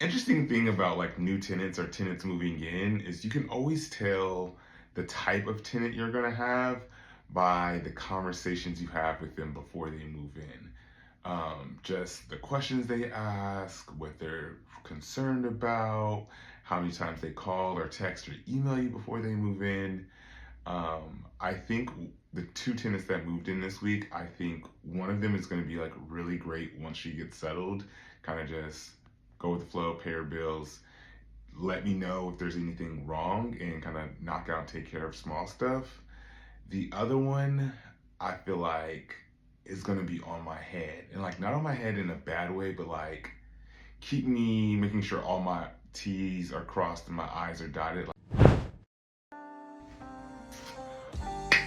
interesting thing about like new tenants or tenants moving in is you can always tell the type of tenant you're going to have by the conversations you have with them before they move in. Just the questions they ask, what they're concerned about, how many times they call or text or email you before they move in. I think the two tenants that moved in this week, I think one of them is going to be like really great once she gets settled. Kind of just go with the flow, pay her bills, let me know if there's anything wrong, and kind of knock out, take care of small stuff. The other one, I feel like is going to be on my head, and like not on my head in a bad way, but like keep me making sure all my T's are crossed and my I's are dotted.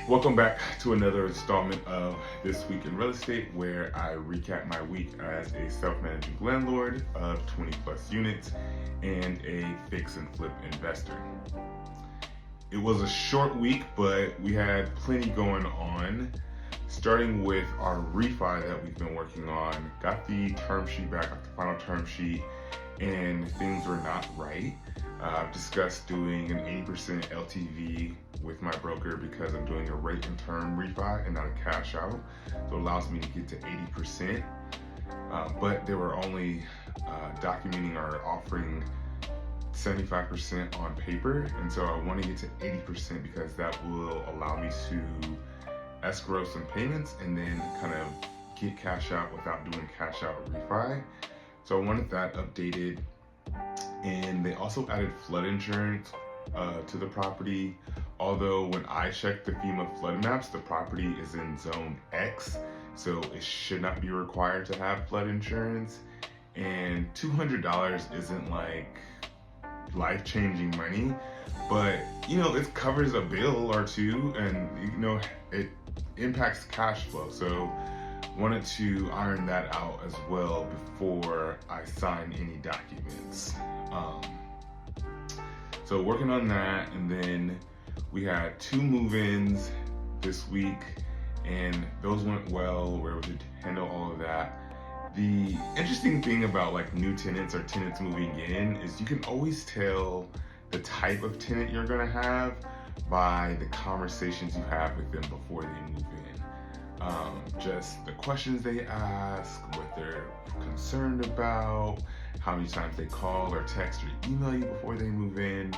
Welcome back to another installment of This Week in Real Estate, where I recap my week as a self-managing landlord of 20 plus units and a fix and flip investor. It was a short week, but we had plenty going on. Starting with our refi that we've been working on, got the term sheet back, got the final term sheet, and things were not right. I've discussed doing an 80% LTV with my broker because I'm doing a rate and term refi and not a cash out. So it allows me to get to 80%. But they were only documenting or offering 75% on paper. And so I want to get to 80% because that will allow me to escrow some payments and then kind of get cash out without doing cash out refi. So I wanted that updated. And they also added flood insurance to the property. Although when I checked the FEMA flood maps, the property is in zone X, so it should not be required to have flood insurance. And $200 isn't like life-changing money, but it covers a bill or two, and it impacts cash flow. So wanted to iron that out as well before I sign any documents. So working on that, and then we had 2 move-ins this week, and those went well. We were able to handle all of that. The interesting thing about like new tenants or tenants moving in is you can always tell the type of tenant you're gonna have by the conversations you have with them before they move in. Just the questions they ask, what they're concerned about, how many times they call or text or email you before they move in.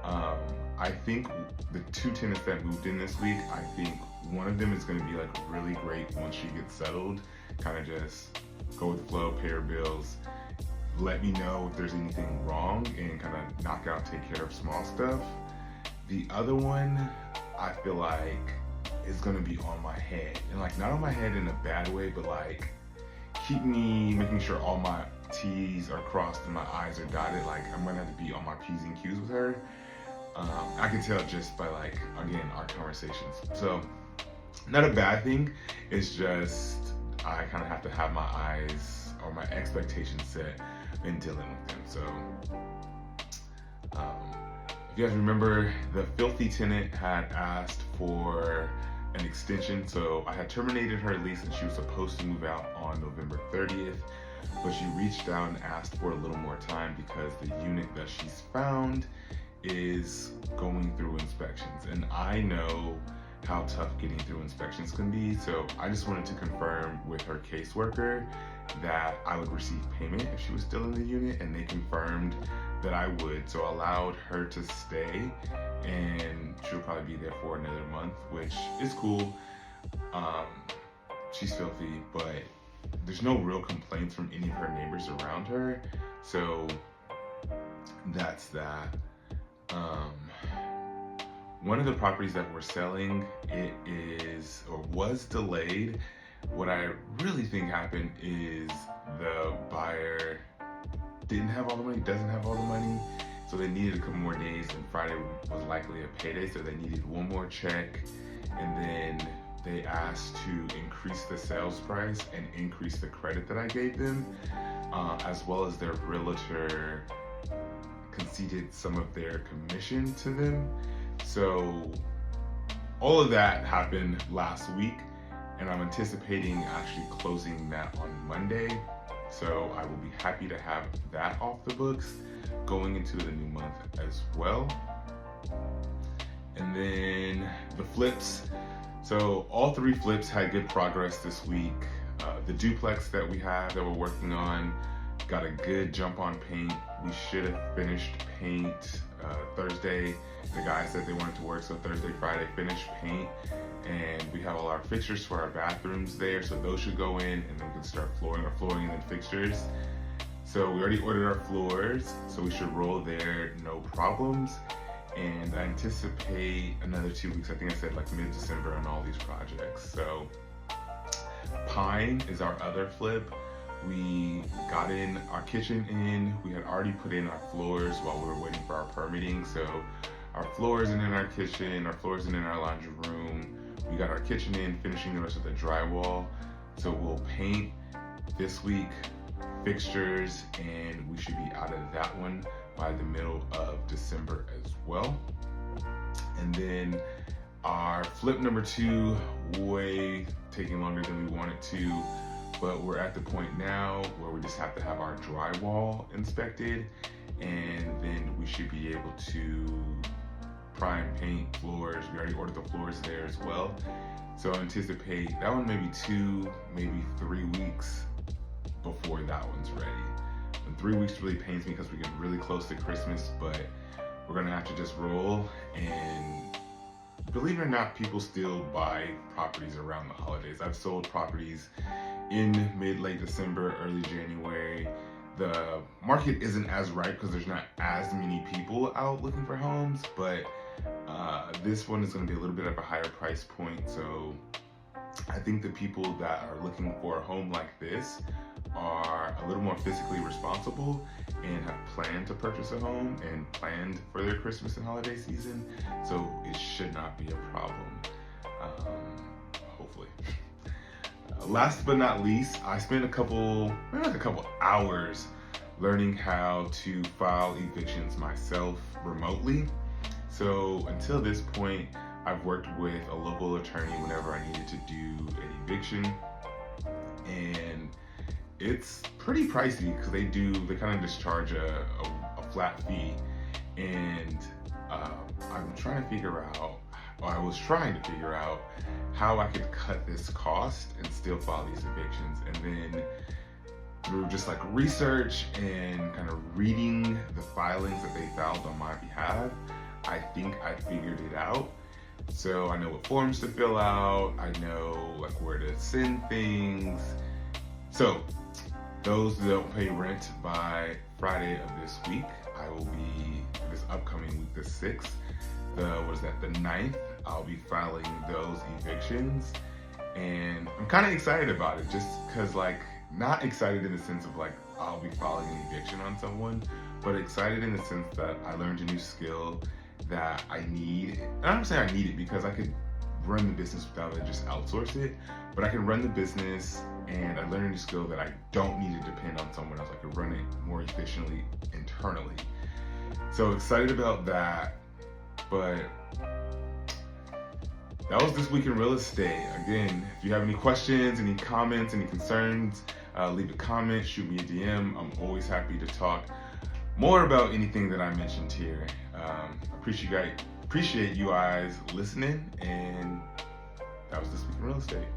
I think the 2 tenants that moved in this week, I think one of them is going to be like really great once she gets settled. Kind of just go with the flow, pay her bills, let me know if there's anything wrong, and kind of knock out, take care of small stuff. The other one, I feel like is going to be on my head, and like not on my head in a bad way, but like keep me making sure all my T's are crossed and my I's are dotted. Like I'm gonna have to be on my P's and Q's with her. I can tell just by like, again, our conversations. So not a bad thing. It's just I kind of have to have my eyes or my expectations set in dealing with them. So if you guys remember, the filthy tenant had asked for an extension. So I had terminated her lease and she was supposed to move out on November 30th, but she reached out and asked for a little more time because the unit that she's found is going through inspections. And I know how tough getting through inspections can be. So I just wanted to confirm with her caseworker that I would receive payment if she was still in the unit, and they confirmed that I would. So I allowed her to stay, and she'll probably be there for another month, which is cool. She's filthy, but there's no real complaints from any of her neighbors around her. So that's that. One of the properties that we're selling, it is or was delayed. What I really think happened is the buyer didn't have all the money, doesn't have all the money, so they needed a couple more days, and Friday was likely a payday, so they needed one more check, and then they asked to increase the sales price and increase the credit that I gave them, as well as their realtor conceded some of their commission to them. So all of that happened last week, and I'm anticipating actually closing that on Monday. So I will be happy to have that off the books going into the new month as well. And then the flips. So all 3 flips had good progress this week. The duplex that we have that we're working on got a good jump on paint. We should have finished paint Thursday. The guys said they wanted to work, so Thursday, Friday, finished paint. And we have all our fixtures for our bathrooms there, so those should go in, and then we can start flooring and then fixtures. So we already ordered our floors, so we should roll there, no problems. And I anticipate another 2 weeks. I think I said like mid-December on all these projects. So Pine is our other flip. We got in our kitchen in. We had already put in our floors while we were waiting for our permitting. So our floors in our kitchen, our floors in our laundry room. We got our kitchen in, finishing the rest of the drywall. So we'll paint this week, fixtures, and we should be out of that one by the middle of December as well. And then our flip number 2, way taking longer than we wanted to, but we're at the point now where we just have to have our drywall inspected, and then we should be able to prime paint floors. We already ordered the floors there as well. So I anticipate that one maybe 2, maybe 3 weeks before that one's ready. And 3 weeks really pains me because we get really close to Christmas, but we're gonna have to just roll. And believe it or not, people still buy properties around the holidays. I've sold properties in late December, early January. The market isn't as ripe because there's not as many people out looking for homes, but this one is going to be a little bit of a higher price point. So I think the people that are looking for a home like this are a little more physically responsible and have planned to purchase a home and planned for their Christmas and holiday season. So it should not be a problem, hopefully. Last but not least, I spent a couple hours learning how to file evictions myself remotely. So until this point, I've worked with a local attorney whenever I needed to do an eviction, and it's pretty pricey because they kind of just charge a flat fee. And I was trying to figure out how I could cut this cost and still file these evictions. And then through just like research and kind of reading the filings that they filed on my behalf, I think I figured it out. So I know what forms to fill out, I know like where to send things. So those that don't pay rent by Friday of this week, I will be, this upcoming week, the 6th, the 9th, I'll be filing those evictions. And I'm kind of excited about it, just because, like, not excited in the sense of like I'll be filing an eviction on someone, but excited in the sense that I learned a new skill that I need. And I'm not saying I need it because I could run the business without it, just outsource it, but I can run the business, and I learned a new skill that I don't need to depend on someone else. I could run it more efficiently internally. So excited about that. But that was This Week in Real Estate. Again, if you have any questions, any comments, any concerns, leave a comment, shoot me a DM. I'm always happy to talk more about anything that I mentioned here. Appreciate you guys listening, and that was This Week in Real Estate.